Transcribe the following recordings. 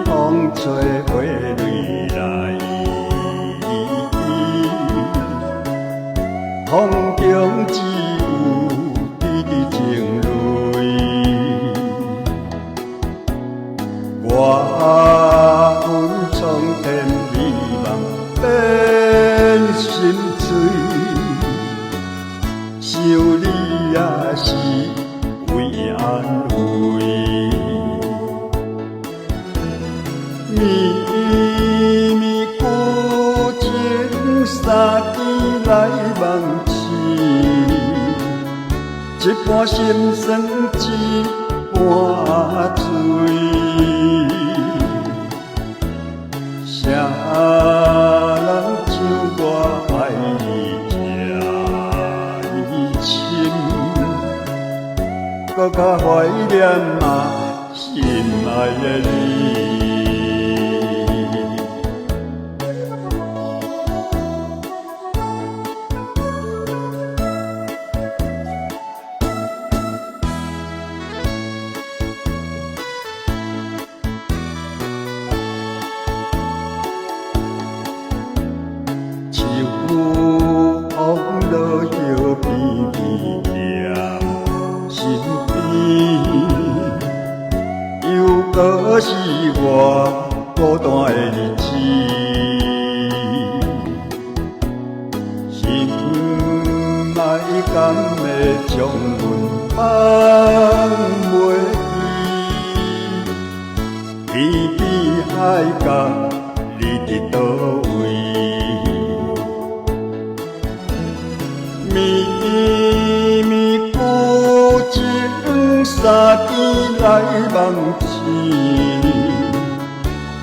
风吹花蕊来，风中只有滴滴情泪。我恨苍天美梦变心碎，想你也是为安慰。绵绵古情三更来梦醒，一半心酸一半醉。谁人像我爱你这呢深，搁较怀念心爱的你。风落叶片片踮身边，又搁是我孤单的日子。心爱敢会将阮放袂记？偏偏爱甲你伫倒位？绵绵古情三更来梦醒，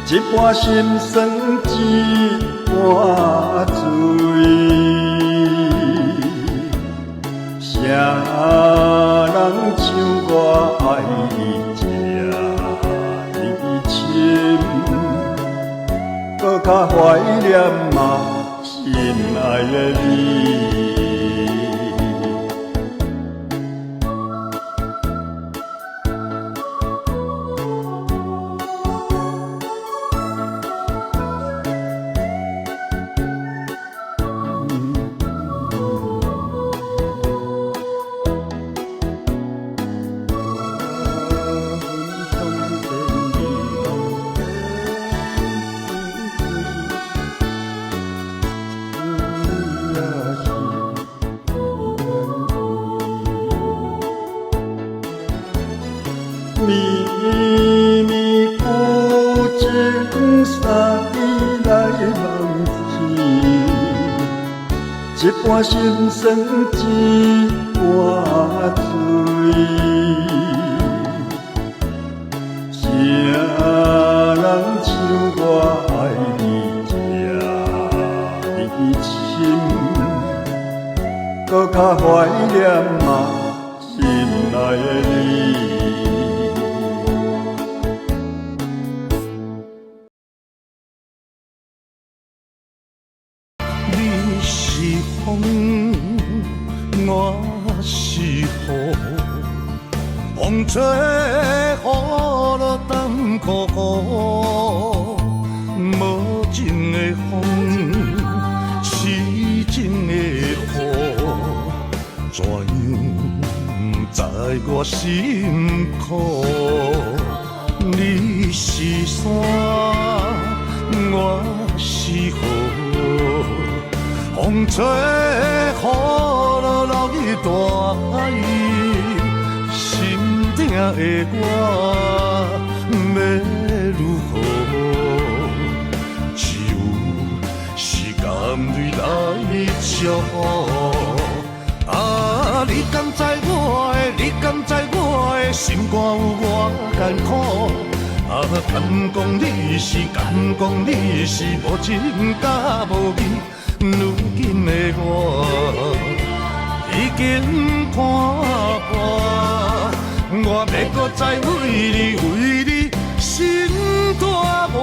一半心酸一半醉。谁人像我爱你这呢深，搁较怀念心爱的你。绵绵古情三更来梦醒，一半心酸一半醉。谁人像我爱你这呢深，搁较怀念心爱的你。你是风，我是雨，风吹雨落等苦苦。无情的风，痴情的雨，怎样知我心苦？你是山，我是雨。风吹雨落落去大意，心痛的我要如何？只有时间泪来祝福。啊，你敢知我的？你敢知我的心肝有偌艰苦？啊，敢讲你是，敢讲你是无情甲无义。如今的我已经看破，我要搁再为你心大磨。